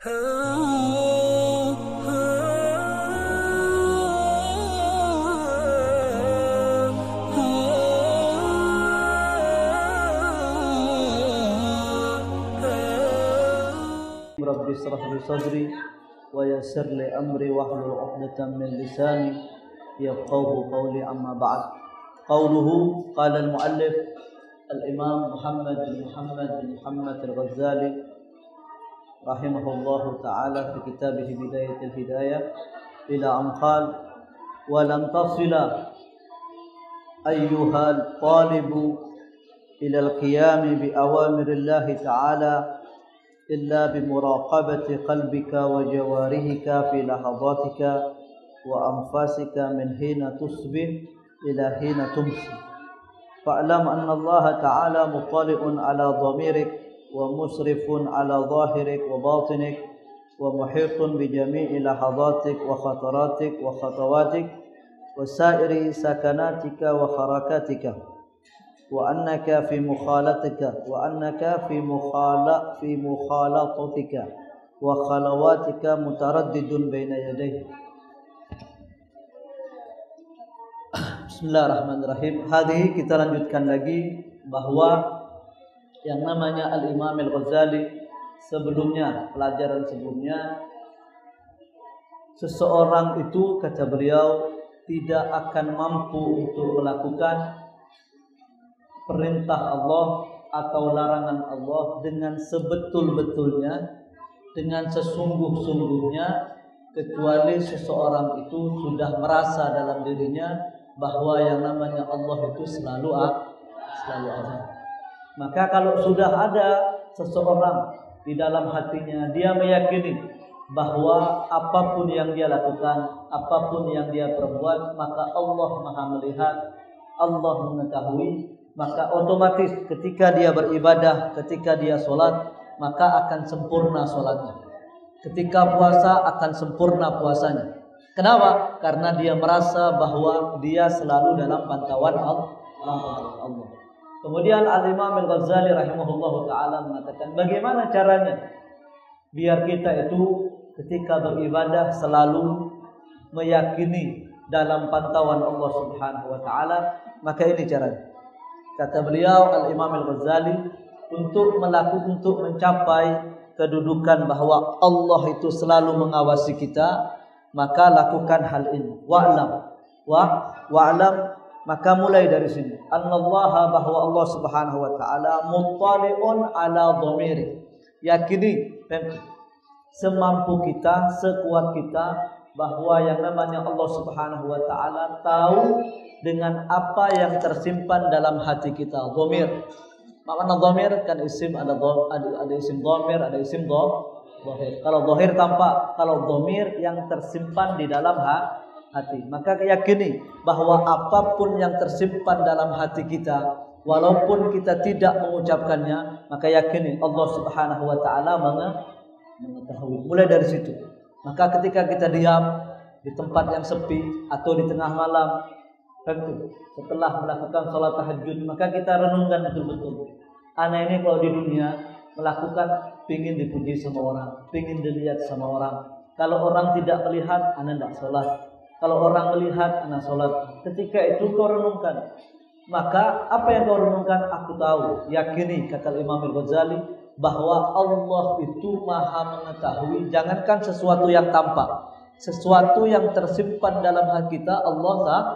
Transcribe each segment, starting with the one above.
Rabbi israh li sadri wa yassir li amri wahlul 'uqdatam min lisani yafqahu qawli, amma ba'd. Qawluhu qala al-muallif al-imam Muhammad bin Muhammad al-Ghazali rahimahullahu ta'ala fi kitabih Bidayatul Hidayah ila an qala wa lam tasila ayyuhal talibu ila al-qiyam bi awamirillahi ta'ala إلا بمراقبة قلبك وجوارحك في لحظاتك وأنفاسك من حين تصبح إلى حين تمسي فاعلم أن الله تعالى مطلع على ضميرك ومشرف على ظاهرك وباطنك ومحيط بجميع لحظاتك وخطراتك وخطواتك وسائر سكناتك وحركاتك وأنك في مخالطتك وخلواتك متردد بين يديه. Bismillahirrahmanirrahim. Hadhihi, kita lanjutkan lagi bahwa yang namanya Al-Imam Al-Ghazali sebelumnya, pelajaran sebelumnya, seseorang itu, kata beliau, tidak akan mampu untuk melakukan perintah Allah atau larangan Allah dengan sebetul-betulnya, dengan sesungguh-sungguhnya, kecuali seseorang itu sudah merasa dalam dirinya bahwa yang namanya Allah itu selalu ada. Maka kalau sudah ada seseorang di dalam hatinya, dia meyakini bahwa apapun yang dia lakukan, apapun yang dia perbuat, maka Allah Maha melihat, Allah mengetahui, maka otomatis ketika dia beribadah, ketika dia sholat, maka akan sempurna sholatnya. Ketika puasa akan sempurna puasanya. Kenapa? Karena dia merasa bahwa dia selalu dalam pantauan Allah. Kemudian Al-Imam Al-Ghazali rahimahullahu ta'ala mengatakan, bagaimana caranya biar kita itu ketika beribadah selalu meyakini dalam pantauan Allah subhanahu wa ta'ala. Maka ini caranya. Kata beliau Al-Imam Al-Ghazali, untuk mencapai kedudukan bahwa Allah itu selalu mengawasi kita, maka lakukan hal ini. Wa'lam, maka mulai dari sini. Annallaha, bahwa Allah Subhanahu wa taala muttali'un ala dhamiri. Yakini semampu kita, sekuat kita, bahwa yang namanya Allah Subhanahu wa taala tahu dengan apa yang tersimpan dalam hati kita. Dhamir. Makna dhamir kan isim, ada isim dhamir, ada isim dhahir. Kalau dhahir tampak, kalau dhamir yang tersimpan di dalam hati. Maka yakini bahwa apapun yang tersimpan dalam hati kita, walaupun kita tidak mengucapkannya, maka yakini Allah Subhanahu wa taala mengetahui. Mulai dari situ. Maka ketika kita diam di tempat yang sepi atau di tengah malam, tentu setelah melakukan sholat tahajud, maka kita renungkan betul-betul. Ana ini kalau di dunia melakukan, pingin dipuji sama orang, pingin dilihat sama orang. Kalau orang tidak melihat, ana tidak sholat. Kalau orang melihat, ana sholat. Ketika itu kau renungkan. Maka apa yang kau renungkan, aku tahu. Yakini, kata Imam Al-Ghazali, bahwa Allah itu maha mengetahui. Jangankan sesuatu yang tampak, sesuatu yang tersimpan dalam hati kita, Allah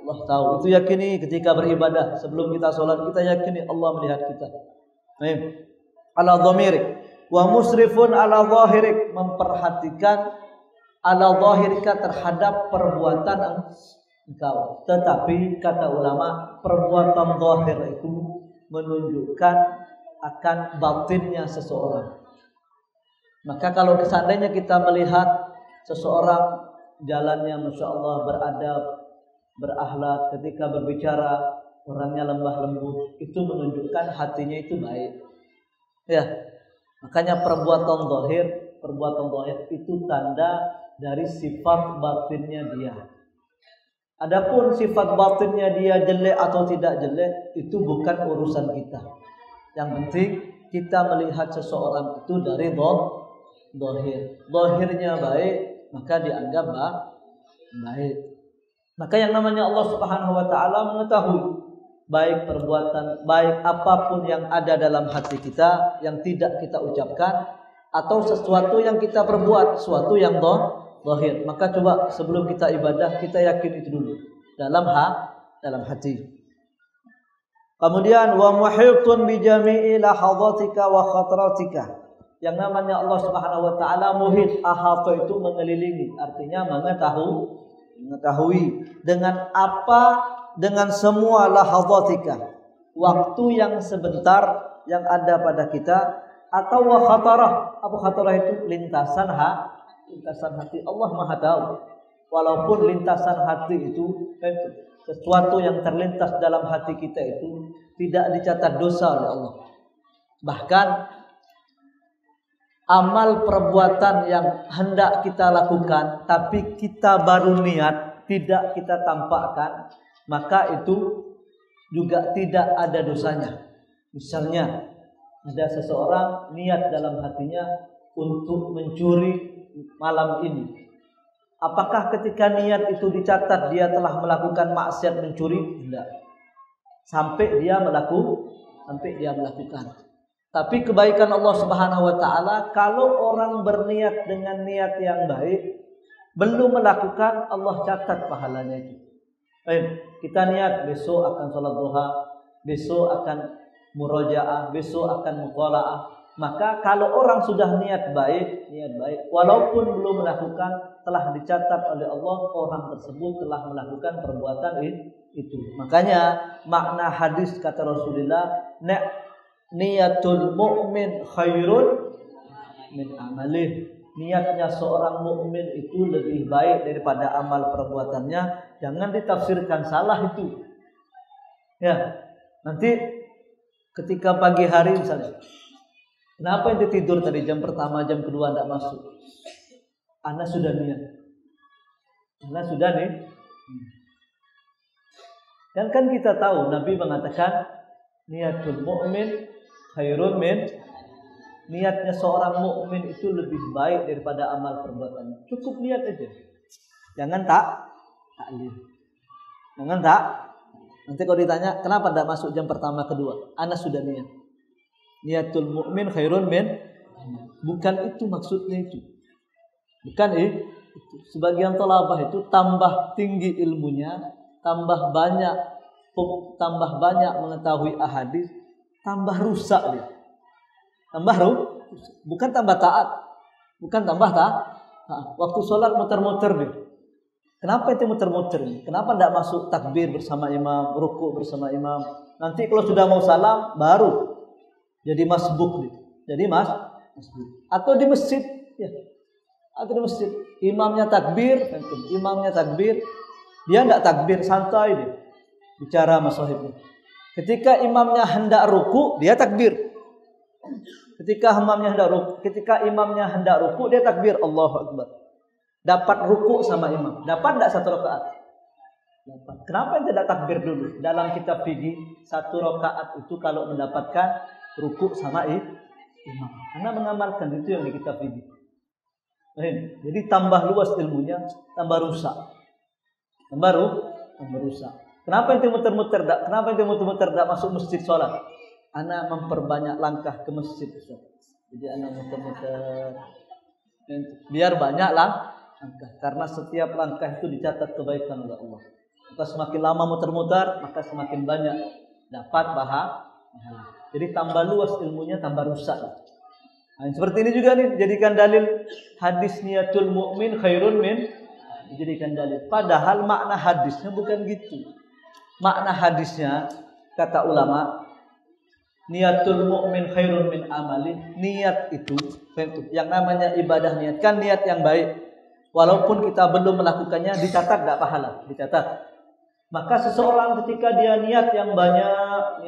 tahu. Itu yakini ketika beribadah. Sebelum kita sholat, kita yakini Allah melihat kita. Ala dhamirik wa musrifun ala zahirik, memperhatikan ala zahirika, terhadap perbuatan engkau. Tetapi kata ulama, perbuatan zahir itu menunjukkan akan batinnya seseorang. Maka kalau seandainya kita melihat seseorang jalannya Masya Allah beradab, berakhlak, ketika berbicara orangnya lembah lembut, itu menunjukkan hatinya itu baik. Ya, makanya perbuatan zahir itu tanda dari sifat batinnya dia. Adapun sifat batinnya dia jelek atau tidak jelek, itu bukan urusan kita. Yang penting kita melihat seseorang itu zahir. Zahirnya baik, maka dianggap baik. Maka yang namanya Allah Subhanahu wa taala mengetahui baik perbuatan, baik apapun yang ada dalam hati kita yang tidak kita ucapkan atau sesuatu yang kita perbuat, sesuatu yang zahir. Maka coba sebelum kita ibadah kita yakin itu dulu dalam hati. Kemudian wa muhitun bi jami'i lahadhatika wa khataratika. Yang namanya Allah Subhanahu wa taala muhit, ahata itu mengelilingi, artinya mengetahui dengan apa, dengan semua lahadhatika, waktu yang sebentar yang ada pada kita, atau wa khatarah. Apa khatarah itu? Lintasan hati. Allah Maha tahu. Walaupun lintasan hati itu sesuatu yang terlintas dalam hati kita itu tidak dicatat dosa oleh Allah. Bahkan amal perbuatan yang hendak kita lakukan tapi kita baru niat, tidak kita tampakkan, maka itu juga tidak ada dosanya. Misalnya ada seseorang niat dalam hatinya untuk mencuri malam ini. Apakah ketika niat itu dicatat dia telah melakukan maksiat mencuri? Tidak. Sampai dia melakukan. Tapi kebaikan Allah Subhanahu wa taala, kalau orang berniat dengan niat yang baik, belum melakukan, Allah catat pahalanya itu. Kita niat besok akan salat duha, besok akan murajaah, besok akan muqalaah. Maka kalau orang sudah niat baik, walaupun belum melakukan, telah dicatat oleh Allah orang tersebut telah melakukan perbuatan itu. Makanya makna hadis kata Rasulullah, niyatul mu'min khairun min amalih. Niatnya seorang mukmin itu lebih baik daripada amal perbuatannya. Jangan ditafsirkan salah itu. Ya, nanti ketika pagi hari misalnya, kenapa ente tidur tadi jam pertama, jam kedua tidak masuk? Anda sudah niat. Dan kan kita tahu Nabi mengatakan niatul mu'min khairun min, niatnya seorang mukmin itu lebih baik daripada amal perbuatannya. Cukup niat aja. Jangan taklif. Nanti kalau ditanya kenapa tidak masuk jam pertama kedua, Anda sudah niat. Niatul mu'min khairun min, bukan itu maksudnya itu. Bukan itu. Sebagian thalabah itu tambah tinggi ilmunya, tambah banyak mengetahui ahadis, tambah rusak dia. Bukan tambah taat. Waktu sholat muter-muter dia. Kenapa itu muter-muter? Kenapa tidak masuk takbir bersama imam, rukuk bersama imam? Nanti kalau sudah mau salam baru jadi masbuk. Atau di masjid, ya. Atau di masjid, imamnya takbir, dia tidak takbir, santai dia bicara sama sahibnya. Ketika imamnya hendak ruku, dia takbir. Ketika imamnya hendak ruku, dia takbir, Allahu Akbar. Dapat ruku sama imam. Dapat tidak satu rakaat? Dapat. Kenapa yang tidak takbir dulu? Dalam kitab fikih, satu rakaat itu kalau mendapatkan ruku sama imam. Anda mengamalkan itu yang di kitab fikih. Jadi tambah luas ilmunya, tambah rusak. Kenapa ente muter-muter tak masuk masjid sholat? Ana memperbanyak langkah ke masjid. Jadi ana muter-muter biar banyak langkah, karena setiap langkah itu dicatat kebaikan oleh Allah. Maka semakin lama muter-muter, maka semakin banyak dapat pahala. Jadi tambah luas ilmunya, tambah rusak. Nah, seperti ini juga nih, jadikan dalil hadis niatul mu'min khairun min, dijadikan dalil. Padahal makna hadisnya bukan gitu. Makna hadisnya kata ulama, niatul mu'min khairun min amali. Niat itu yang namanya ibadah, niat kan niat yang baik. Walaupun kita belum melakukannya, dicatat enggak pahala? Dicatat. Maka seseorang ketika dia niat yang banyak,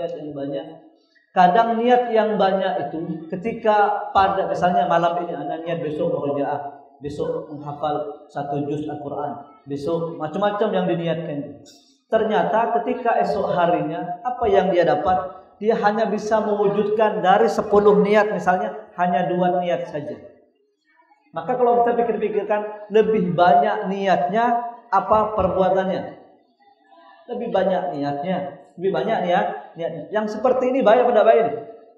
kadang niat yang banyak itu ketika pada misalnya malam ini Anda niat besok murojaah, besok menghafal 1 juz Al-Quran, besok macam-macam yang diniatkan. Ternyata ketika esok harinya apa yang dia dapat? Dia hanya bisa mewujudkan dari 10 niat misalnya hanya 2 niat saja. Maka kalau kita pikir-pikirkan, lebih banyak niatnya apa perbuatannya? Lebih banyak niatnya. Lebih banyak niatnya. Yang seperti ini baik pada baik.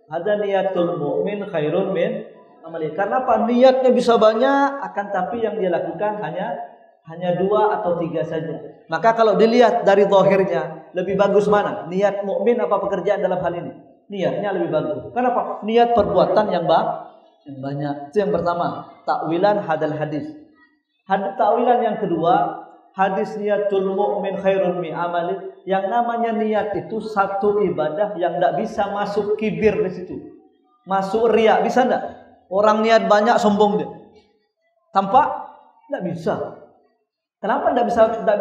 Ada niatul mu'min khairun min amali. Karena apa? Niatnya bisa banyak, akan tapi yang dia lakukan hanya 2 atau 3 saja. Maka kalau dilihat dari zahirnya, lebih bagus mana? Niat mukmin apa pekerjaan dalam hal ini? Niatnya lebih bagus. Kenapa? Niat perbuatan yang banyak. Itu yang pertama. Takwilan hadal hadis. Takwilan yang kedua, hadis niatul mu'min khairun min amali. Yang namanya niat itu satu ibadah yang tidak bisa masuk kibir di situ. Masuk riya, bisa enggak? Orang niat banyak sombong dia. Tampak? Tidak bisa. Kenapa tidak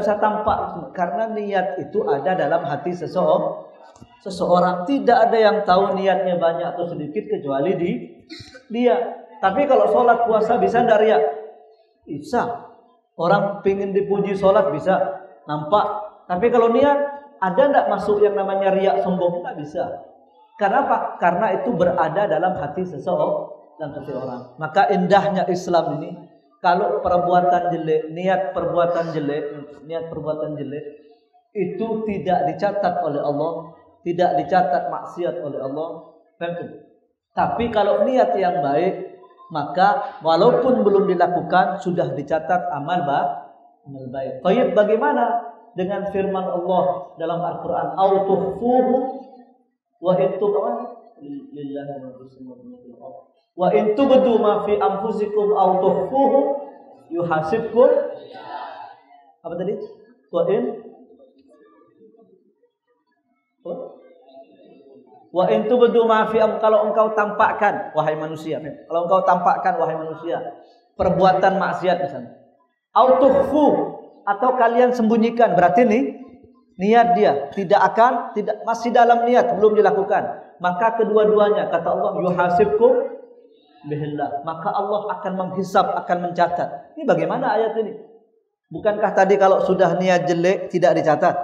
bisa tampak? Karena niat itu ada dalam hati seseorang. Tidak ada yang tahu niatnya banyak atau sedikit kecuali dia. Tapi kalau sholat puasa bisa enggak riya? Bisa. Orang pingin dipuji sholat bisa, nampak. Tapi kalau niat, ada enggak masuk yang namanya riya sombong? Tidak bisa. Kenapa? Karena itu berada dalam hati seseorang. Maka indahnya Islam ini, kalau perbuatan jelek, niat perbuatan jelek itu tidak dicatat oleh Allah, tidak dicatat maksiat oleh Allah. Tapi kalau niat yang baik, maka walaupun belum dilakukan sudah dicatat amal baik. Baik, bagaimana dengan firman Allah dalam Al-Qur'an, "Au tukhfuhu wa in tubdu ma fi anfusikum aw tukhfuhu yuhasibkum." Apa tadi? Wa in tubdu ma fi kalau engkau tampakkan wahai manusia. Kalau engkau tampakkan wahai manusia perbuatan maksiat misalnya. Aw tukhfu, atau kalian sembunyikan, berarti nih niat dia tidak masih dalam niat, belum dilakukan. Maka kedua-duanya kata Allah yuhasibkum bihillah. Maka Allah akan menghisab, akan mencatat. Ini bagaimana ayat ini? Bukankah tadi kalau sudah niat jelek tidak dicatat?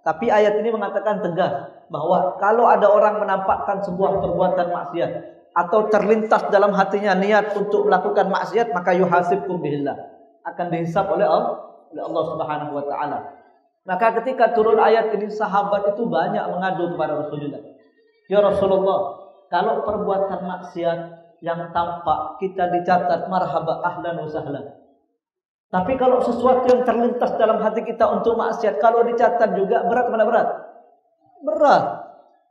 Tapi ayat ini mengatakan tegas bahwa kalau ada orang menampakkan sebuah perbuatan maksiat atau terlintas dalam hatinya niat untuk melakukan maksiat, maka yuhasibkum bihillah, akan dihisab oleh Allah Subhanahu wa taala. Maka ketika turun ayat ini, sahabat itu banyak mengadu kepada Rasulullah. Ya Rasulullah, kalau perbuatan maksiat yang tampak kita dicatat marhaba ahlan wa sahlan. Tapi kalau sesuatu yang terlintas dalam hati kita untuk maksiat, kalau dicatat juga berat mana berat? Berat.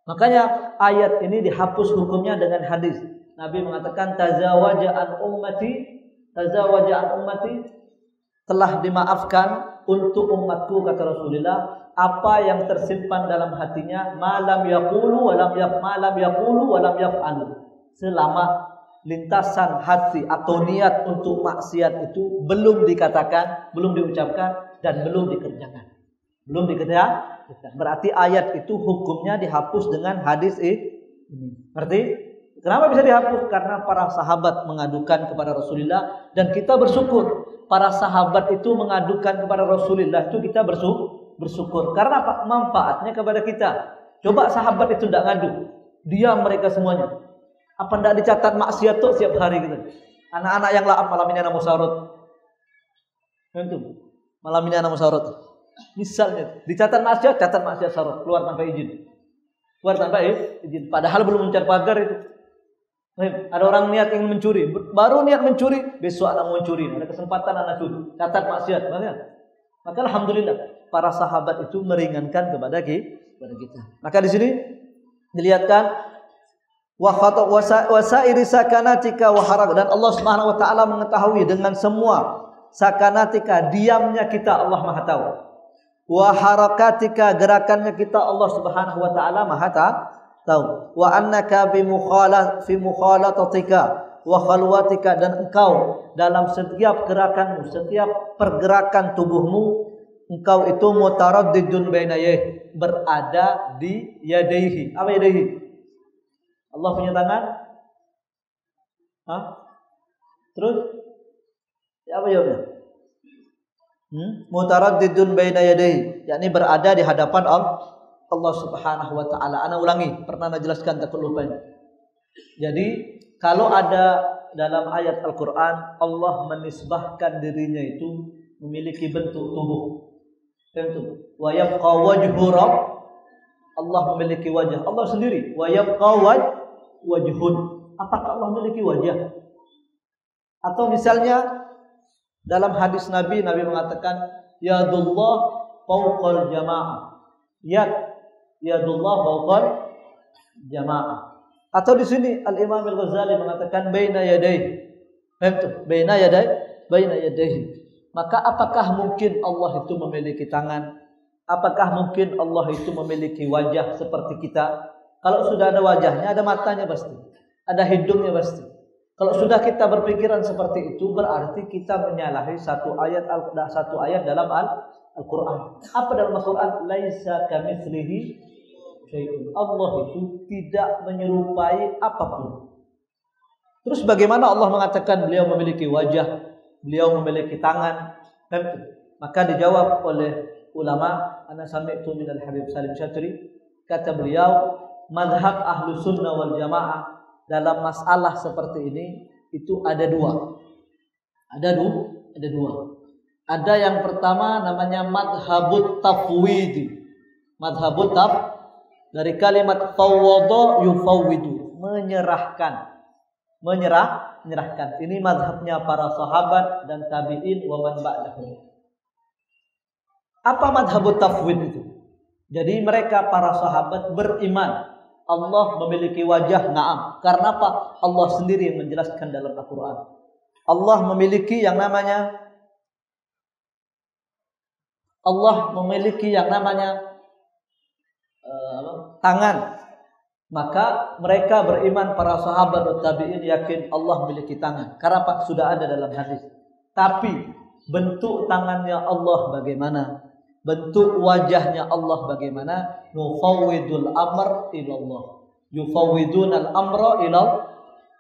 Makanya ayat ini dihapus hukumnya dengan hadis. Nabi mengatakan tazawaja an ummati telah dimaafkan untuk umatku, kata Rasulullah, apa yang tersimpan dalam hatinya, malam yaqulu walam yaf'alu, selama lintasan hati atau niat untuk maksiat itu belum dikatakan, belum diucapkan, dan belum dikerjakan. Berarti ayat itu hukumnya dihapus dengan hadis ini. Berarti kenapa bisa dihapus? Karena para sahabat mengadukan kepada Rasulullah, dan kita bersyukur para sahabat itu mengadukan kepada Rasulullah, itu kita bersyukur. Karena apa? Manfaatnya kepada kita. Coba sahabat itu tidak ngadu, diam mereka semuanya. Apa tidak dicatat maksiat tuh setiap hari gitu? Anak-anak yang laap malam ini anak musyawarah. Malam ini anak musyawarah. Misalnya dicatat maksiat, catat maksiat syarat, keluar tanpa izin. Padahal belum mencari pagar itu. Ada orang niat ingin mencuri, baru niat mencuri, besok anak mau mencuri, ada kesempatan anak curi, catat maksiat. Maka alhamdulillah para sahabat itu meringankan kepada kita. Maka di sini dilihatkan wasairi sakanatika wa harak, dan Allah Subhanahu wa taala mengetahui dengan semua sakanatika, diamnya kita Allah Maha tahu. Wa harakatika, gerakannya kita Allah Subhanahu wa taala Maha tahu. Wa annaka fi mukhalatatika wa khalwatika, dan engkau dalam setiap gerakanmu, setiap pergerakan tubuhmu, engkau itu mutaraddidun baina yadayhi, berada di yadayhi. Apa yadayhi? Allah punya tangan? Terus apa jawabnya? Mutaraddidun baina yadayhi, yakni berada di hadapan Allah Subhanahu wa taala. Ana ulangi, pernah jelaskan tak lupa. Jadi kalau ada dalam ayat Al-Quran Allah menisbahkan dirinya itu memiliki bentuk tubuh. Tentu. Wa yabqa wajhu Rabb, Allah memiliki wajah. Allah sendiri. Wa yabqa wajhun. Apakah Allah memiliki wajah? Atau misalnya dalam hadis Nabi mengatakan yadullah fawqal jamaah. Yadullah fawqal jamaah. Atau di sini Al-Imam Al-Ghazali mengatakan baina yadayhi. Maka apakah mungkin Allah itu memiliki tangan? Apakah mungkin Allah itu memiliki wajah seperti kita? Kalau sudah ada wajahnya, ada matanya pasti, ada hidungnya pasti. Kalau sudah kita berpikiran seperti itu, berarti kita menyalahi satu ayat dalam Al-Quran. Apa dalam Al-Quran? Laisa kamitslihi syai'un. Allah itu tidak menyerupai apapun. Terus bagaimana Allah mengatakan beliau memiliki wajah, beliau memiliki tangan? Maka dijawab oleh ulama, ana sami'tu min al-Habib Salim Syatri, kata beliau, mazhab Ahlus Sunnah wal Jamaah dalam masalah seperti ini itu ada dua. Ada dua. Ada yang pertama namanya madhabut tafwid. Madhabut dari kalimat fawwada yufawwidu, menyerahkan. Ini madhabnya para sahabat dan tabi'in wa man ba'dahum. Apa madhabut tafwid itu? Jadi mereka para sahabat beriman Allah memiliki wajah, na'am. Karena apa? Allah sendiri yang menjelaskan dalam Al-Quran. Allah memiliki yang namanya tangan. Maka mereka beriman, para sahabat dan tabi'in yakin Allah memiliki tangan. Karena apa? Sudah ada dalam hadis. Tapi bentuk tangannya Allah bagaimana? Bentuk wajahnya Allah bagaimana? Nufawwidul amr ilallah. Yufawwidunal amra ilallah.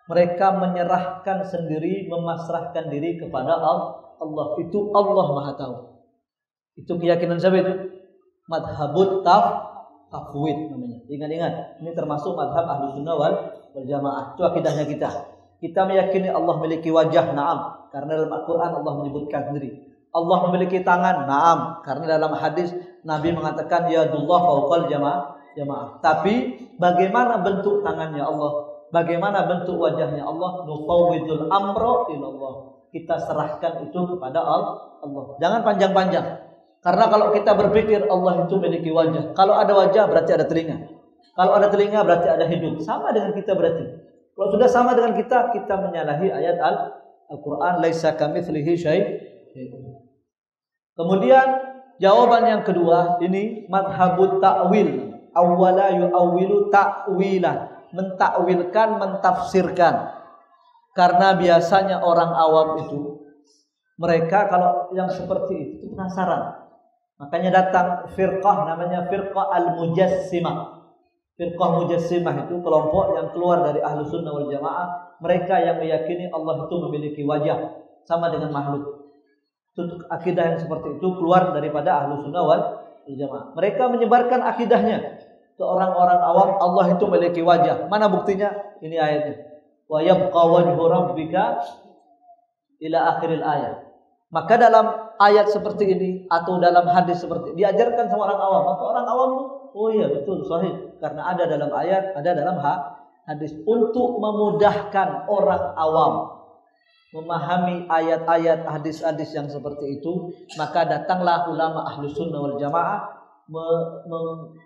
Mereka menyerahkan sendiri, memasrahkan diri kepada Allah. Itu Allah Maha Tahu. Itu keyakinan siapa itu? Madhabut tafwid namanya. Ingat-ingat, ini termasuk madhab Ahlus Sunnah wal Jamaah. Itu akidahnya kita. Kita meyakini Allah memiliki wajah, na'am. Karena dalam Al-Quran Allah menyebutkan sendiri. Allah memiliki tangan, na'am. Karena dalam hadis Nabi mengatakan yadullah fawqal jamaah. Tapi bagaimana bentuk tangannya Allah? Bagaimana bentuk wajahnya Allah? Nufawwidul amra ilallah. Kita serahkan itu kepada Allah. Jangan panjang-panjang. Karena kalau kita berpikir Allah itu memiliki wajah. Kalau ada wajah berarti ada telinga. Kalau ada telinga berarti ada hidung. Sama dengan kita berarti. Kalau sudah sama dengan kita menyalahi ayat Al-Quran. Laisa kamitslihi syai'un. Kemudian jawaban yang kedua ini madhabut ta'wil. Awwala yu'awwilu ta'wilan. Mentakwilkan, mentafsirkan. Karena biasanya orang awam itu, mereka kalau yang seperti itu penasaran. Makanya datang firqah namanya firqah al-mujassimah. Firqah mujassimah itu kelompok yang keluar dari Ahlus Sunnah wal Jamaah. Mereka yang meyakini Allah itu memiliki wajah sama dengan makhluk. Akidah yang seperti itu keluar daripada Ahlus Sunnah wal Jamaah. Mereka menyebarkan akidahnya ke orang-orang awam. Allah itu memiliki wajah. Mana buktinya? Ini ayatnya. Wa yabqa wajhu rabbika ila akhiril ayat. Maka dalam ayat seperti ini atau dalam hadis seperti ini diajarkan sama orang awam. Maka orang awam, oh iya betul, sahih. Karena ada dalam ayat, ada dalam hadis. Untuk memudahkan orang awam memahami ayat-ayat, hadis-hadis yang seperti itu, maka datanglah ulama Ahlus Sunnah wal Jamaah.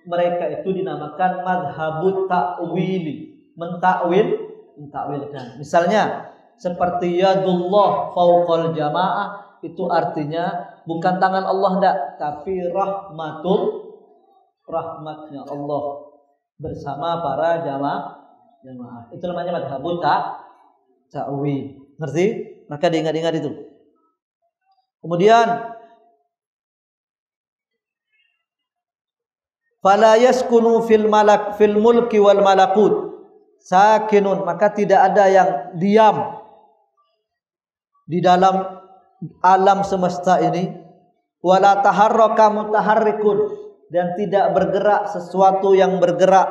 Mereka itu dinamakan madhabut ta'wili. Mentakwilkan. Misalnya seperti yadullah fawqal jamaah, itu artinya bukan tangan Allah enggak, tapi rahmatnya Allah bersama para jamaah. Itu namanya madhabut ta'wil. Ngerti? Maka diingat-ingat itu. Kemudian fala yaskunu fil mulki wal malakut sakinun, maka tidak ada yang diam di dalam alam semesta ini, wala taharraka mutaharrikun, dan tidak bergerak sesuatu yang bergerak,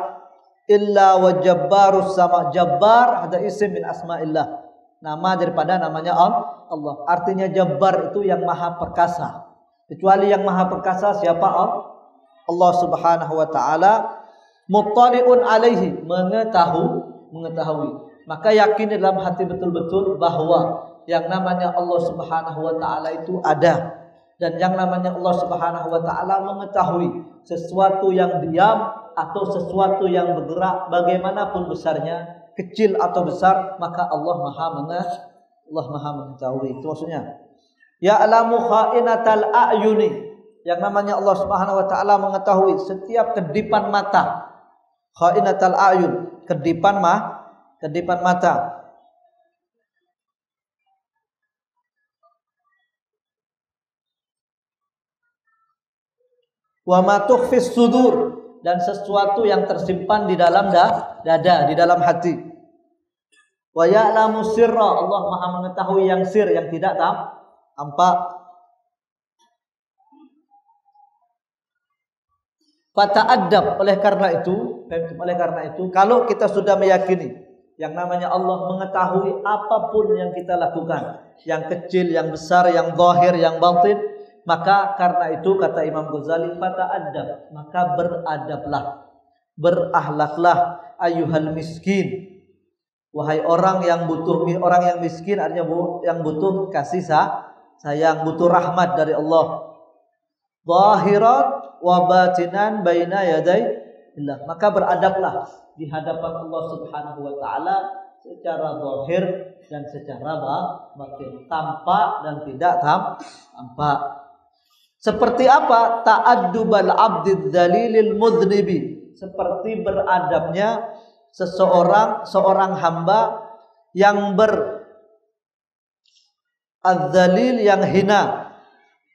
illa wa jabbarus sama. Jabbar ada isim min asma'illah. nama daripada namanya Allah. Artinya Jabbar itu yang maha perkasa. Kecuali yang maha perkasa siapa? Allah Subhanahu wa taala. Muttali'un alaihi, mengetahui. Maka yakin dalam hati betul-betul bahwa yang namanya Allah Subhanahu wa taala itu ada, dan yang namanya Allah Subhanahu wa taala mengetahui sesuatu yang diam atau sesuatu yang bergerak bagaimanapun besarnya, kecil atau besar, maka Allah Maha mengetahui. Itu maksudnya. Ya'lamu kha'inatal a'yuni. Yang namanya Allah Subhanahu wa taala mengetahui setiap kedipan mata. Kha'inatal a'yun, kedipan mata. Wa ma tukhfis sudur, dan sesuatu yang tersimpan di dalam dada, di dalam hati. Wa ya'lamu sirra, Allah Maha mengetahui yang sir, yang tidak tampak. Fata'addab, oleh karena itu kalau kita sudah meyakini yang namanya Allah mengetahui apapun yang kita lakukan, yang kecil, yang besar, yang zahir, yang batin, maka karena itu kata Imam Ghazali, fata'addab, maka beradablah, berakhlaklah, ayyuhal miskin, wahai orang yang miskin, artinya yang butuh kasih sayang, butuh rahmat dari Allah. Zahiran wa batinan baina yaday Allah, maka beradablah di hadapan Allah Subhanahu wa taala secara zahir dan secara batin, tampak dan tidak tampak. Seperti apa? Ta'addubal abdid dzalilil mudhnibi, seperti beradabnya seorang hamba yang adzalil, yang hina,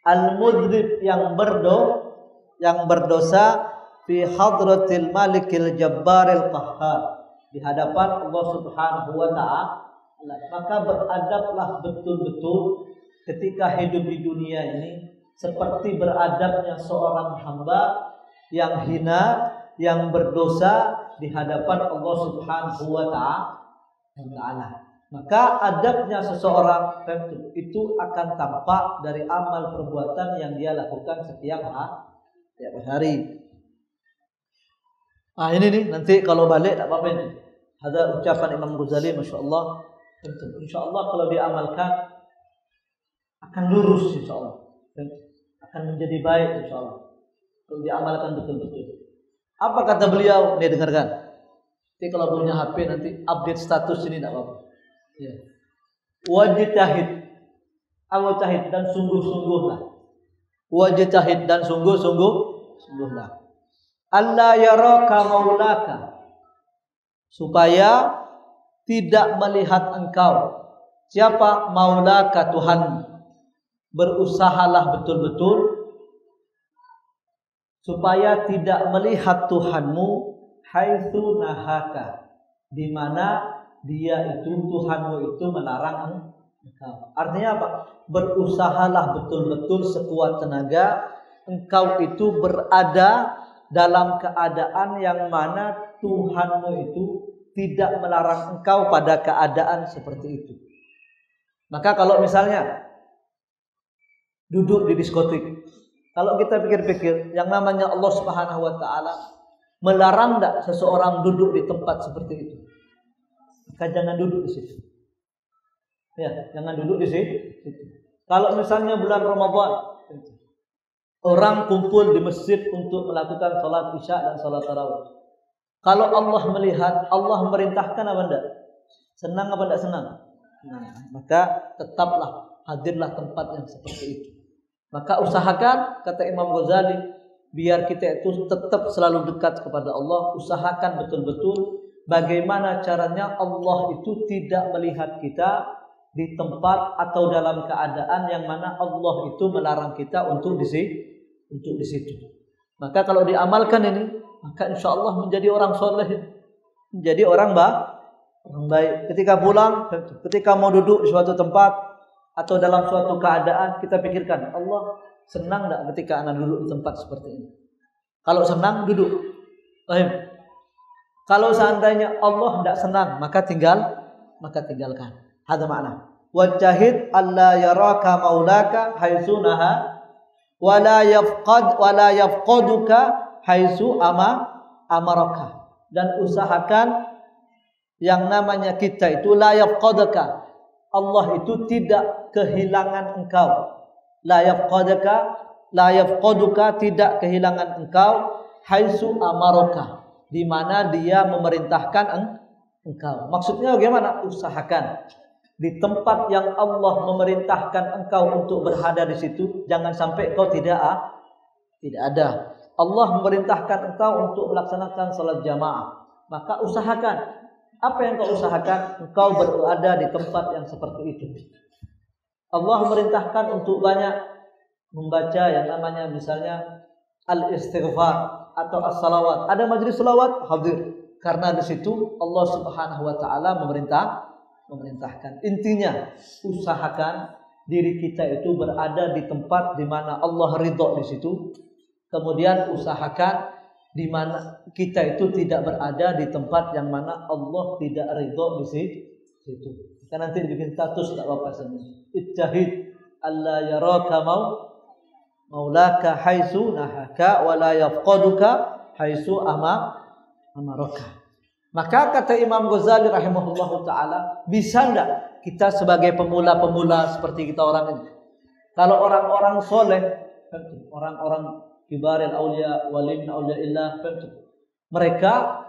al-mudhnib, yang berdosa, fi hadratil malikil jabbaril qahhar, di hadapan Allah Subhanahu wa taala. Maka beradablah betul-betul ketika hidup di dunia ini seperti beradabnya seorang hamba yang hina, yang berdosa di hadapan Allah Subhanahu wa taala. Maka adabnya seseorang itu akan tampak dari amal perbuatan yang dia lakukan setiap hari. Nah ini nih, nanti kalau balik tak apa-apa ini. Ada ucapan Imam Ghazali, Masya Allah. Insya Allah kalau diamalkan akan lurus, insya Allah. Akan menjadi baik, insya Allah. Kalau diamalkan betul-betul. Apa kata beliau? Nih dengarkan. Nanti kalau punya HP nanti update status ini tak apa-apa. Ya. Wajtahid, awajtahid, dan sungguh-sungguhlah. Wajtahid, dan sungguh-sungguhlah. Allah yaraka maulaka, supaya tidak melihat engkau. Siapa? Maulaka, Tuhan. Berusahalah betul-betul supaya tidak melihat Tuhanmu haitsu nahaka, di mana dia itu, Tuhanmu itu melarang engkau. Artinya apa? Berusahalah betul-betul sekuat tenaga engkau itu berada dalam keadaan yang mana Tuhanmu itu tidak melarang engkau pada keadaan seperti itu. Maka kalau misalnya duduk di diskotik, kalau kita pikir-pikir, yang namanya Allah Subhanahu wa taala melarang enggak seseorang duduk di tempat seperti itu? Maka jangan duduk di situ. Ya, jangan duduk di situ. Kalau misalnya bulan Ramadan, orang kumpul di masjid untuk melakukan salat Isya dan salat tarawih. Kalau Allah melihat, Allah memerintahkan apa enggak? Senang apa enggak senang? Nah, maka tetaplah hadirlah tempat yang seperti itu. Maka usahakan, kata Imam Ghazali, biar kita itu tetap selalu dekat kepada Allah. Usahakan betul-betul bagaimana caranya Allah itu tidak melihat kita di tempat atau dalam keadaan yang mana Allah itu melarang kita untuk di situ. Maka kalau diamalkan ini, maka insya Allah menjadi orang soleh, menjadi orang baik. Ketika pulang, ketika mau duduk di suatu tempat atau dalam suatu keadaan, kita pikirkan, Allah senang tak ketika anak duduk di tempat seperti ini? Kalau senang, duduk. Kalau seandainya Allah tidak senang, maka tinggalkan. Ada makna. Wajahid alla yaraka maulaka haitsu naha wala yafqaduka haitsu amaraka. Dan usahakan yang namanya kita itu la yafqaduka. Allah itu tidak kehilangan engkau. La yafqaduka tidak kehilangan engkau haitsu amaraka, di mana dia memerintahkan engkau. Maksudnya bagaimana? Usahakan di tempat yang Allah memerintahkan engkau untuk berada di situ, jangan sampai kau tidak ada. Allah memerintahkan engkau untuk melaksanakan salat jamaah, maka usahakan. Apa yang kau usahakan? Engkau berada di tempat yang seperti itu. Allah memerintahkan untuk banyak membaca yang namanya misalnya al-istighfar atau as-salawat. Ada majelis salawat, hadir. Karena di situ Allah Subhanahu wa taala memerintahkan. Intinya, usahakan diri kita itu berada di tempat di mana Allah ridho di situ. Kemudian usahakan di mana kita itu tidak berada di tempat yang mana Allah tidak ridho di situ. Kan nanti dibikin status tak apa-apa saja. Ijtahid alla yaraka maulaka haitsu nahaka wa la yafqaduka haitsu amaraka. Maka kata Imam Ghazali rahimahullahu taala, bisa enggak kita sebagai pemula-pemula seperti kita orang ini? Kalau orang-orang soleh, orang-orang kibaril aulia walim auliaillah, mereka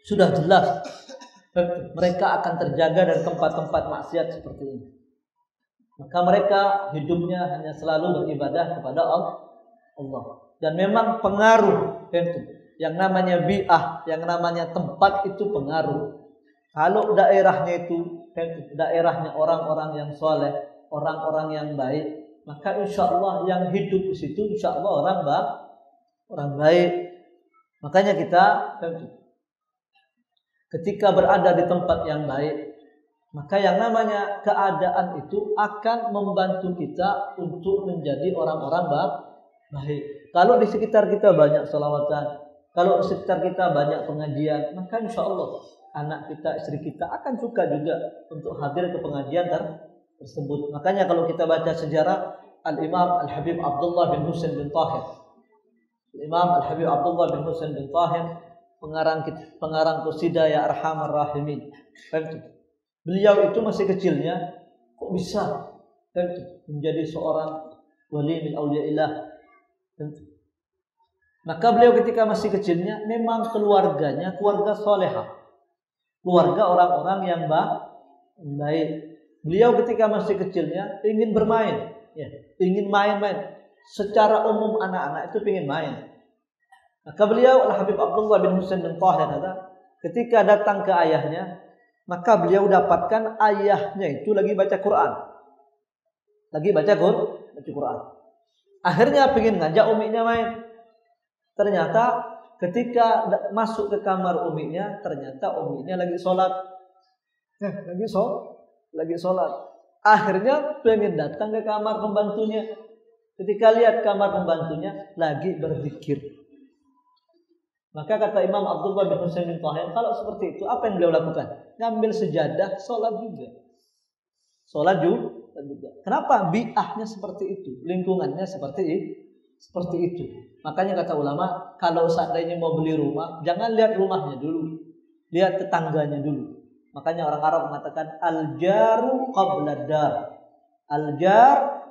sudah jelas mereka akan terjaga dari tempat-tempat maksiat seperti ini. Maka mereka hidupnya hanya selalu beribadah kepada Allah. Dan memang pengaruh yang namanya bi'ah, yang namanya tempat itu pengaruh. Kalau daerahnya itu daerahnya orang-orang yang soleh, orang-orang yang baik, maka insya Allah yang hidup di situ insya Allah orang baik. Makanya kita ketika berada di tempat yang baik, maka yang namanya keadaan itu akan membantu kita untuk menjadi orang-orang baik. Kalau di sekitar kita banyak sholawatan, kalau di sekitar kita banyak pengajian, maka insya Allah anak kita, istri kita akan suka juga untuk hadir ke pengajian tersebut. Makanya kalau kita baca sejarah Al-Imam Al-Habib Abdullah bin Husain bin Tahir, Imam Al-Habib Abdullah bin Husain bin Tahir, pengarang qasidah Ya Arhamar Rahimin. Beliau itu masih kecilnya kok bisa menjadi seorang wali min auliaillah. Maka beliau ketika masih kecilnya memang keluarganya keluarga solehah, keluarga orang-orang yang baik. Beliau ketika masih kecilnya ingin bermain, ingin main-main. Secara umum anak-anak itu ingin main. Maka beliau Al-Habib Abdullah bin Husain bin Tahir ketika datang ke ayahnya, maka beliau dapatkan ayahnya itu lagi baca Quran. Akhirnya ingin ngajak uminya main. Ternyata ketika masuk ke kamar uminya, ternyata uminya lagi sholat. Lagi sholat. Akhirnya pengen datang ke kamar pembantunya. Ketika lihat kamar pembantunya lagi berzikir. Maka kata Imam Abdullah bin Husain bin Tahir, kalau seperti itu apa yang beliau lakukan? Ngambil sejadah, sholat juga. Kenapa? Bi'ahnya seperti itu, lingkungannya seperti itu. Makanya kata ulama, kalau seandainya mau beli rumah, jangan lihat rumahnya dulu, lihat tetangganya dulu. Makanya orang Arab mengatakan al-jaru qabla dar. Al-jar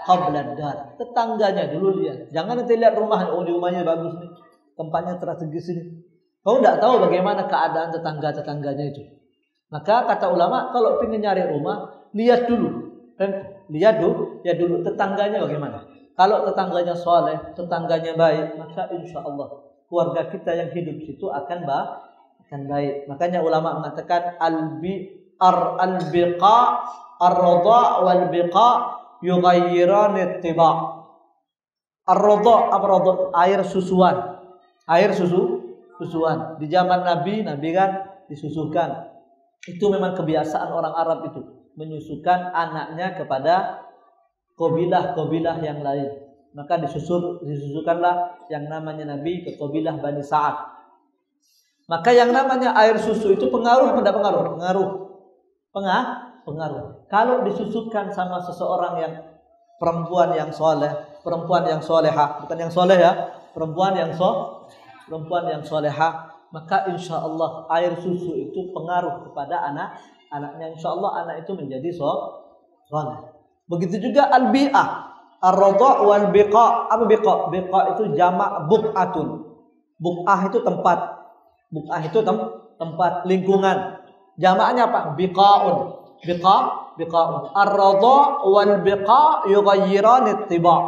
qabla dar. Tetangganya dulu lihat. Jangan nanti lihat rumahnya, oh di rumahnya bagus nih, tempatnya strategis ini. Kau tidak tahu bagaimana keadaan tetangga-tetangganya itu. Maka kata ulama, kalau ingin nyari rumah, lihat dulu. Lihat dulu tetangganya bagaimana. Kalau tetangganya soleh, tetangganya baik, maka insya Allah keluarga kita yang hidup di situ akan baik. Makanya ulama mengatakan al-biqa ar-radha wal biqa yughayyiran ittiba'. Ar-radha apa radha? Air susuan. Di zaman Nabi kan disusukan. Itu memang kebiasaan orang Arab itu, menyusukan anaknya kepada kabilah-kabilah yang lain. Maka disusukanlah yang namanya Nabi ke kabilah Bani Sa'ad. Maka yang namanya air susu itu pengaruh atau tidak pengaruh? pengaruh. Kalau disusutkan sama seseorang yang perempuan yang soleh, perempuan yang solehah, bukan yang soleh ya, perempuan yang solehah, maka insya Allah air susu itu pengaruh kepada anaknya. Insya Allah anak itu menjadi soleh. Begitu juga al-bi'ah, ar-radha' wal biqa'. Apa biqa'? Biqa' itu jamak buq'atun. Buq'ah itu tempat. Buq'ah itu tempat, lingkungan. Jamaknya apa? Biqa'un. Biqa'un. Ar-radha' wal biqa' yughayyiran ittiba'.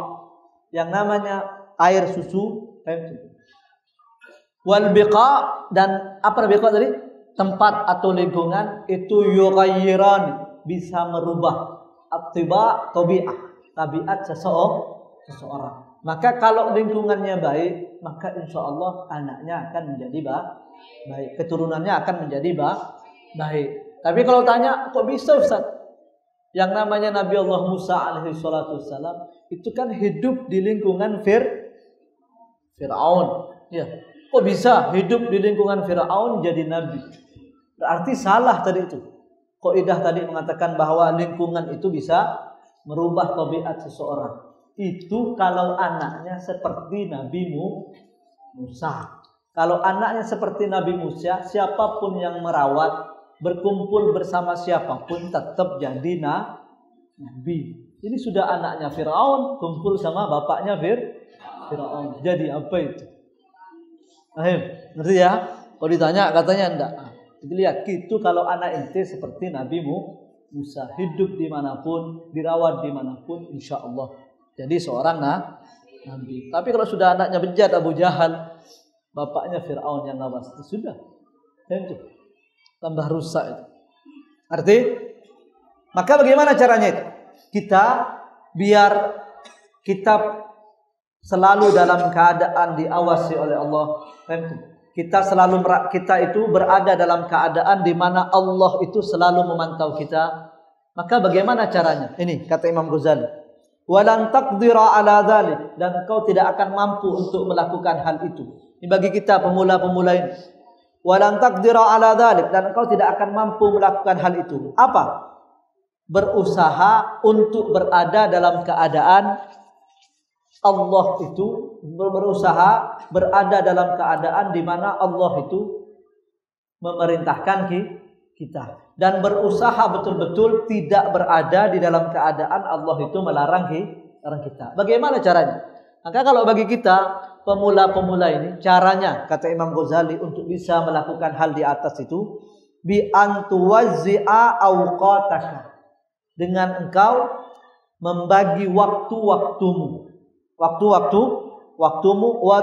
Yang namanya air susu, wal biqa' dan apa biqa' tadi? Tempat atau lingkungan itu yughayyiran, bisa merubah attiba' tabiat seseorang. Maka kalau lingkungannya baik, maka insya Allah anaknya akan menjadi baik, keturunannya akan menjadi baik. Tapi kalau tanya, kok bisa Ustaz? Yang namanya Nabi Allah Musa alaihi salatu wassalam itu kan hidup di lingkungan Fir'aun. Ya. Kok bisa hidup di lingkungan Fir'aun jadi nabi? Berarti salah tadi itu. Kaidah tadi mengatakan bahwa lingkungan itu bisa merubah tabiat seseorang. Itu kalau anaknya seperti Nabi Musa. Kalau anaknya seperti Nabi Musa, siapapun yang merawat, berkumpul bersama siapapun tetap jadi nabi. Ini sudah anaknya Fir'aun kumpul sama bapaknya Fir'aun. Jadi apa itu? Ngerti ya? Kalau ditanya katanya enggak. Jadi lihat, itu kalau anak ente seperti Nabi Musa, hidup dimanapun, dirawat dimanapun, insya Allah jadi seorang nabi. Tapi kalau sudah anaknya bejat Abu Jahal, bapaknya Fir'aun yang ngawas, itu sudah, itu tambah rusak itu. Arti, maka bagaimana caranya itu? Kita biar kita selalu dalam keadaan diawasi oleh Allah. Kita itu berada dalam keadaan di mana Allah itu selalu memantau kita. Maka bagaimana caranya? Ini kata Imam Ghazali, walan taqdira ala dzalik, dan engkau tidak akan mampu untuk melakukan hal itu. Ini bagi kita pemula-pemula ini. Walan taqdira ala dzalik, dan engkau tidak akan mampu melakukan hal itu. Apa? Berusaha untuk berada dalam keadaan Allah itu, berusaha berada dalam keadaan di mana Allah itu memerintahkan kita, dan berusaha betul-betul tidak berada di dalam keadaan Allah itu melarang kita. Bagaimana caranya? Maka kalau bagi kita pemula-pemula ini, caranya kata Imam Ghazali untuk bisa melakukan hal di atas itu, bi antuwazzi'a awqataka, dengan engkau membagi waktu-waktumu, wa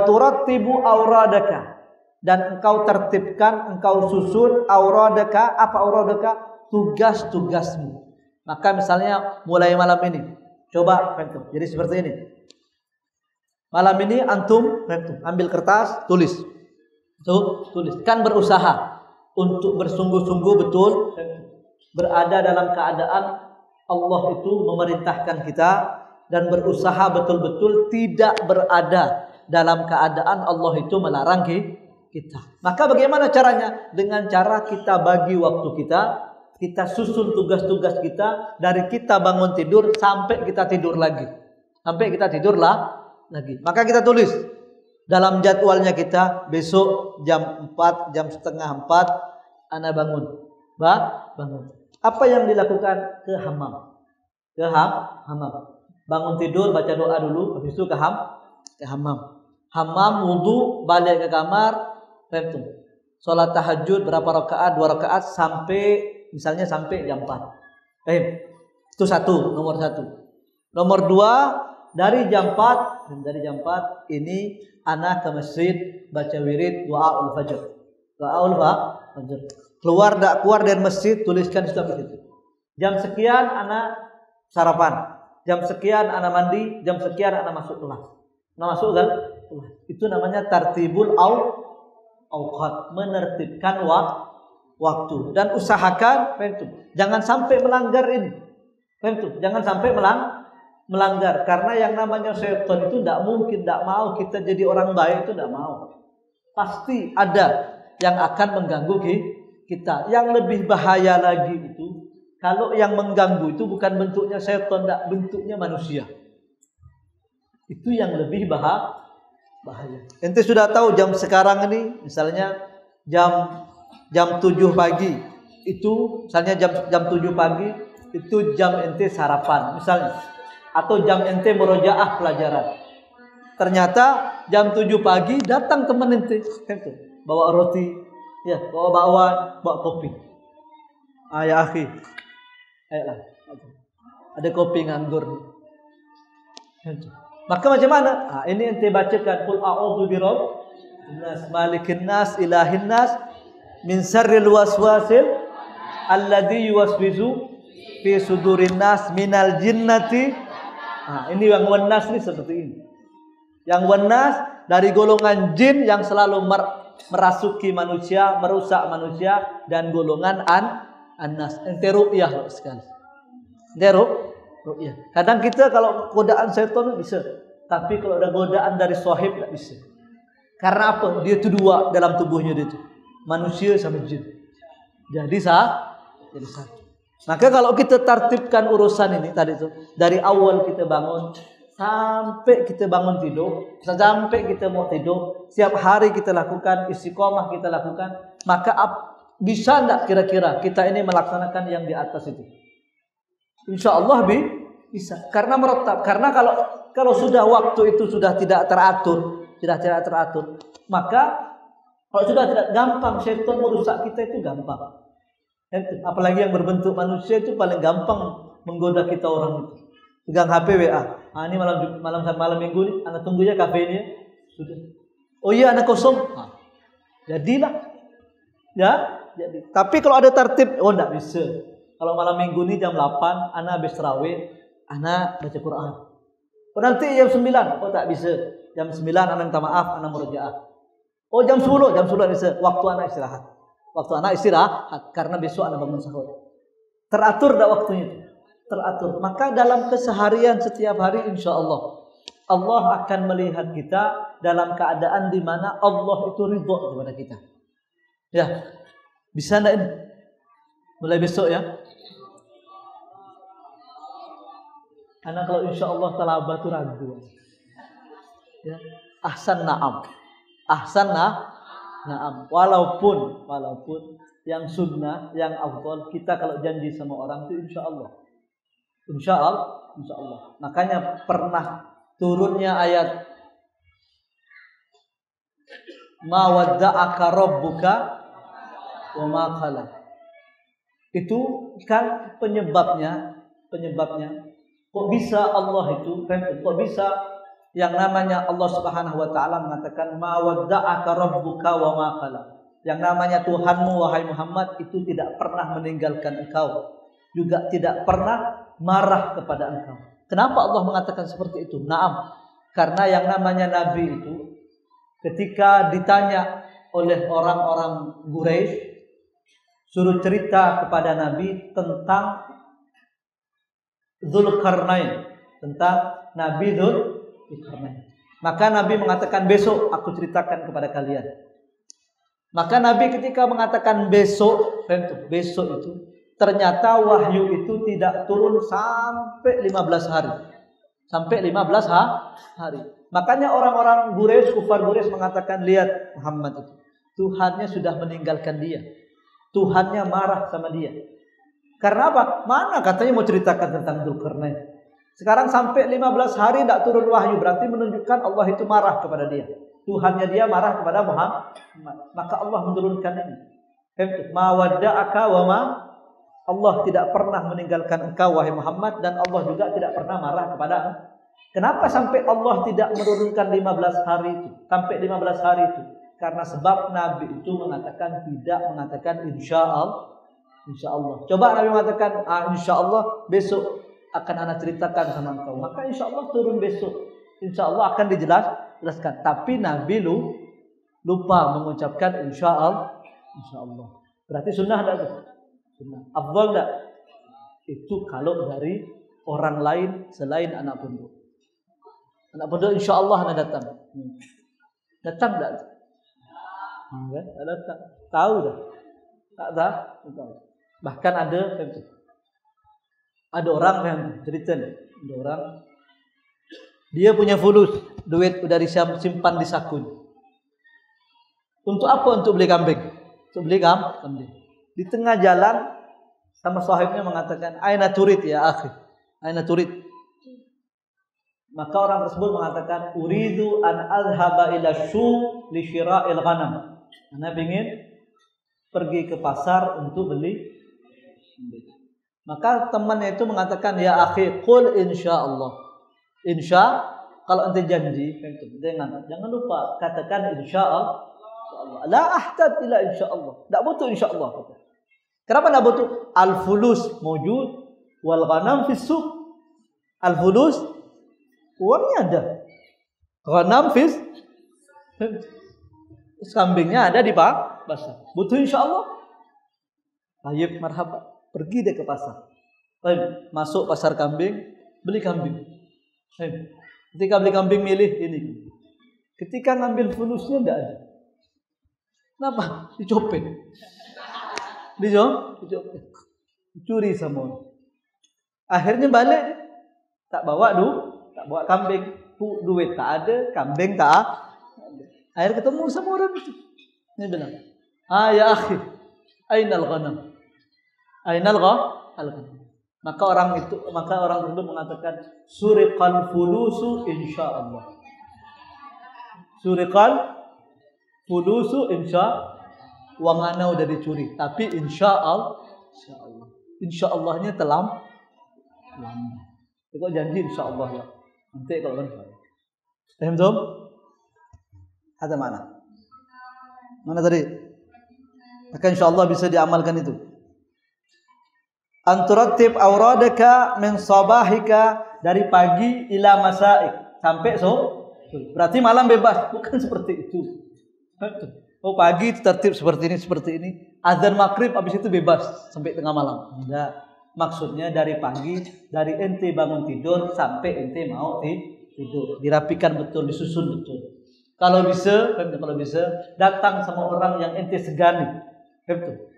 turattibu auradaka, dan engkau tertibkan, engkau susun auradaka. Apa auradaka? Tugas-tugasmu. Maka misalnya mulai malam ini, coba jadi seperti ini. Malam ini antum ambil kertas, tulis. Kan berusaha untuk bersungguh-sungguh betul berada dalam keadaan Allah itu memerintahkan kita, dan berusaha betul-betul tidak berada dalam keadaan Allah itu melarang kita. Maka bagaimana caranya? Dengan cara kita bagi waktu kita susun tugas-tugas kita dari kita bangun tidur sampai kita tidur lagi. Maka kita tulis dalam jadwalnya kita, besok jam 4, jam setengah 4 ana bangun. Bangun. Apa yang dilakukan? Ke hammam. Bangun tidur, baca doa dulu, habis itu ke hammam. Hammam, wudu, balik ke kamar, sholat tahajud berapa rakaat? 2 rakaat sampai jam 4. Itu nomor 1. Nomor 2, dari jam 4 ini anak ke masjid baca wirid doaul fajr. Keluar dari masjid, tuliskan sudah itu. Jam sekian anak sarapan. Jam sekian anak mandi, jam sekian anak masuk kelas. Masuk kan? Itu namanya tartibul awqat, menertibkan waktu. Dan usahakan jangan sampai melanggar ini. Jangan sampai melanggar, karena yang namanya syaitan itu tidak mungkin tidak mau kita jadi orang baik, itu tidak mau. Pasti ada yang akan mengganggu kita. Yang lebih bahaya lagi itu Kalau yang mengganggu itu bukan bentuknya setan, enggak, bentuknya manusia. Itu yang lebih bahaya. Ente sudah tahu jam sekarang ini, misalnya jam 7 pagi, itu misalnya jam 7 pagi itu jam ente sarapan misalnya, atau jam ente murojaah pelajaran. Ternyata jam 7 pagi datang teman ente, itu bawa roti, ya, bawa bakwan, bawa kopi. Ya akhi, ayolah, ada kopi nganggur. Maka macam mana? Ini ente bacakan qul a'udzu birabbin nas, malikin nas, ilahin nas, min syarril waswasil alladzi yuwaswisu fi sudurin nas minal jinnati. Ini yang wanas nih seperti ini. Yang wanas dari golongan jin yang selalu merasuki manusia, merusak manusia, dan golongan an-nas. Ente ru'yah loh sekali. Ente ru'yah. Kadang kita kalau godaan setan bisa, tapi kalau ada godaan dari sahib tidak bisa. Karena apa? Dia itu dua dalam tubuhnya dia itu. Manusia sama jin. Jadi satu. Maka kalau kita tertibkan urusan ini tadi itu, dari awal kita bangun sampai kita bangun tidur, sampai kita mau tidur, setiap hari kita lakukan, istiqomah kita lakukan, maka bisa enggak kira-kira kita ini melaksanakan yang di atas itu? Insyaallah bisa. Karena meretap. Karena kalau sudah waktu itu sudah tidak teratur, maka kalau sudah tidak gampang syaitan merusak kita itu gampang. Apalagi yang berbentuk manusia itu paling gampang menggoda kita orang itu. Pegang HP WA. Ini malam minggu nih, anak tunggu ya kafe ini. Sudah. Oh iya, anak kosong. Jadilah. Ya, jadi. Tapi kalau ada tertib, enggak bisa. Kalau malam minggu ini jam 8, anak habis tarawih, anak baca Quran. Nanti jam 9, tak bisa. Jam 9 anak minta maaf, anak murojaah. Jam 10 bisa. Waktu anak istirahat. Karena besok anak bangun sahur. Teratur dah waktunya. Teratur. Maka dalam keseharian setiap hari insya Allah akan melihat kita dalam keadaan di mana Allah itu ridho kepada kita. Ya, bisa enggak ini? Mulai besok ya. Anak kalau insya Allah talabah itu ragu. Ya, ahsan na'am. Walaupun yang sunnah, yang afdal, kita kalau janji sama orang itu insya Allah. Makanya pernah turunnya ayat ma wadda'aka rabbuka wa ma qala. Itu kan penyebabnya kok bisa Allah itu, kok bisa yang namanya Allah Subhanahu wa taala mengatakan ma wadda'aka rabbuka wa ma qala. Yang namanya Tuhanmu wahai Muhammad itu tidak pernah meninggalkan engkau, juga tidak pernah marah kepada engkau. Kenapa Allah mengatakan seperti itu? Naam, karena yang namanya Nabi itu ketika ditanya oleh orang-orang Quraisy, suruh cerita kepada Nabi tentang Dzulqarnain, tentang Nabi Dzulqarnain. Maka Nabi mengatakan besok aku ceritakan kepada kalian. Maka Nabi ketika mengatakan besok itu ternyata wahyu itu tidak turun sampai 15 hari. Sampai 15 hari. Makanya orang-orang kufar Quraisy mengatakan, lihat Muhammad itu, Tuhannya sudah meninggalkan dia. Tuhannya marah sama dia. Karena apa? Mana katanya mau ceritakan tentang Dzulqarnain. Sekarang sampai 15 hari tidak turun wahyu, berarti menunjukkan Allah itu marah kepada dia. Tuhannya dia marah kepada Muhammad. Maka Allah menurunkan ini. Ma wadda'aka wa ma, Allah tidak pernah meninggalkan engkau wahai Muhammad, dan Allah juga tidak pernah marah kepada engkau. Kenapa sampai Allah tidak menurunkan 15 hari itu? Sampai 15 hari itu. Karena sebab Nabi itu tidak mengatakan insya Allah. Coba Nabi mengatakan insya Allah besok akan anak ceritakan sama engkau. Maka insya Allah turun besok. Insya Allah akan dijelaskan. Tapi Nabi lupa mengucapkan insya Allah. Berarti sunnah enggak? Sunnah. Afdal enggak? Itu kalau dari orang lain selain anak pondok. Anak pondok insya Allah anak datang. Datang enggak? Enggak datang. Tahu dah. Tak tahu. Bahkan ada Ada orang yang cerita nih, ada orang dia punya fulus, duit udah disimpan di saku. Untuk apa? Untuk beli kambing. Untuk beli kambing. Di tengah jalan sama sahibnya mengatakan, "Aina turid ya akhi? Aina turid?" Maka orang tersebut mengatakan, "Uridu an azhaba ila syuq li syira'il ghanam." Ana ingin pergi ke pasar untuk beli. Maka temannya itu mengatakan, "Ya akhi, qul insyaallah." Kalau ente janji, jangan lupa katakan insyaallah. La ahtad ila insyaallah. Tak butuh insyaallah. Kenapa tak butuh? Al-fulus mawjud wal ghanam fis suq. Al-fulus uangnya ada. Ghanam fis kambingnya ada di pasar. Butuh insyaallah. Tayyib, marhaba. Pergi deh ke pasar. Tayyib, masuk pasar kambing, beli kambing. Tayyib. Ketika beli kambing milih ini. Ketika ngambil fulusnya enggak ada. Kenapa? Dicopet. Dicopet. Dicuri sama orang. Akhirnya balik, tak bawa kambing. Duit tak ada, kambing tak ada. Akhirnya ketemu sama orang itu. Dia bilang, ya akhi, ainal ghanam? Ainal ghanam? Maka orang tersebut mengatakan, suriqal fulusu insyaallah. Suriqal fulusu uang ana udah dicuri, tapi insyaallah. Insyaallah-nya lambat. Kok janji insyaallah ya. Nanti kalau kan. Paham belum? Ada mana? Mana tadi? Maka insyaallah bisa diamalkan itu. Anturattib auradaka min sabahika, dari pagi ila masaik, sampai sore. Berarti malam bebas, bukan seperti itu. Oh pagi tertib seperti ini. Azan maghrib habis itu bebas sampai tengah malam. Enggak. Maksudnya dari pagi, dari ente bangun tidur sampai ente mau tidur. Dirapikan betul, disusun betul. Kalau bisa datang sama orang yang ente segani. Betul.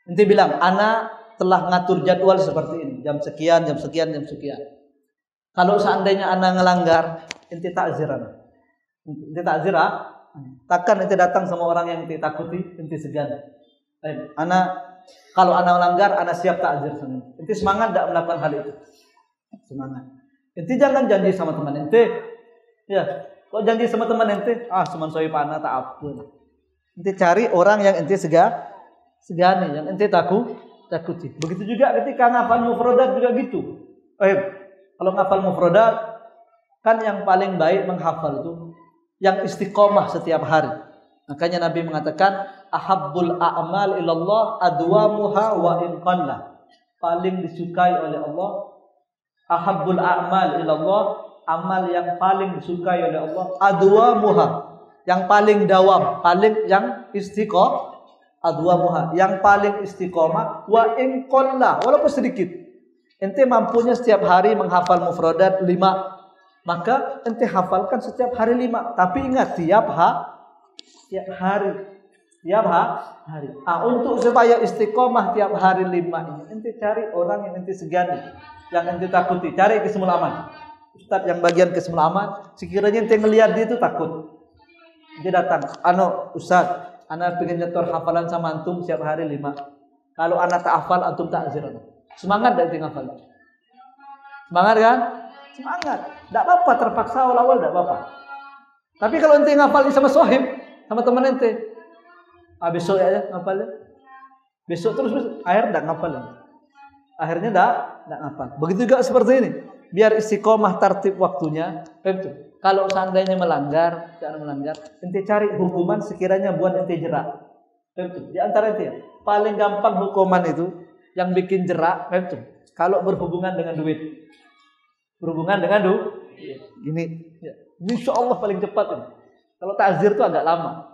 Ente bilang, "Ana telah ngatur jadwal seperti ini, jam sekian. Kalau seandainya ana ngelanggar, ente takzir ana. Ente takzir takkan ente datang sama orang yang ente takuti, ente segan. Kalau ana melanggar, ana siap takzir sama ente. Ente semangat tidak melakukan hal itu? Semangat. Ente jangan janji sama teman ente. Ya, kok janji sama teman ente? Cuman sohib ana tak apa. Ente cari orang yang ente segani, yang ente takuti. Begitu juga ketika ngafal mufradat juga gitu. Kalau ngafal mufradat, kan yang paling baik menghafal itu yang istiqomah setiap hari. Makanya Nabi mengatakan, ahabbul a'mal ilallah adwamuha wa in qalla. Paling disukai oleh Allah, ahabbul a'mal ilallah, amal yang paling disukai oleh Allah, adwamuha, yang paling dawam, yang istiqomah, adwamuha, yang paling istiqomah, wa in qalla, walaupun sedikit. Ente mampunya setiap hari menghafal mufradat 5, maka ente hafalkan setiap hari 5. Tapi ingat, tiap hari. Untuk supaya istiqomah tiap hari 5 ini, ente cari orang yang ente segani, yang ente takuti. Cari Qismul Aman. Ustaz yang bagian Qismul Aman, sekiranya ente ngelihat dia itu takut, dia datang, Ustaz, ana pengen nyetor hafalan sama antum setiap hari 5. Kalau ana tak hafal, antum takzir. Semangat dah ente ngafal. Semangat kan? Semangat. Tak apa-apa, terpaksa awal-awal tak apa-apa. Tapi kalau ente ngafal sama sohib, sama teman ente, besok ya ngafalnya. Besok terus akhirnya tak ngafal. Akhirnya tak ngafal. Begitu juga seperti ini. Biar istiqomah tertib waktunya. Betul. Kalau seandainya melanggar, ente cari hukuman sekiranya buat ente jerak. Betul. Di antara ente paling gampang hukuman itu yang bikin jerak, betul. Kalau berhubungan dengan duit. Gini, ya. Insyaallah paling cepat ini. Kalau takzir itu agak lama.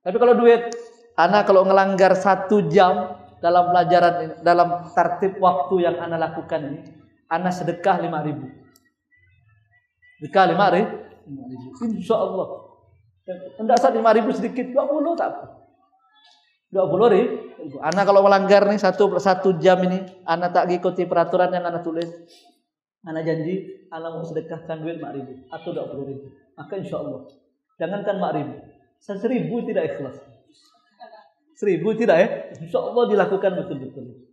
Tapi kalau duit, ana kalau ngelanggar 1 jam dalam pelajaran ini, dalam tertib waktu yang ana lakukan ini, ana sedekah 5.000. Sedekah 5.000. Insyaallah. Hendak 5.000 sedikit, 20 tak apa. 20.000. Anak kalau melanggar nih satu jam ini, anak tak ikuti peraturan yang anak tulis, anak janji, anak mau sedekahkan duit 5.000 atau 20.000. Maka insya Allah, jangankan 5.000, 1.000 tidak ikhlas. 1.000 tidak ya, insya Allah dilakukan betul-betul.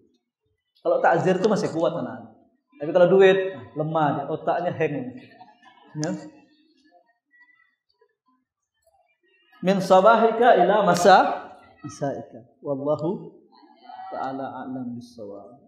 Kalau takzir itu masih kuat anak. Tapi kalau duit lemah, otaknya hang. Ya. Min sabahika ila masaika. Wallahu ta'ala a'lam bis-shawab.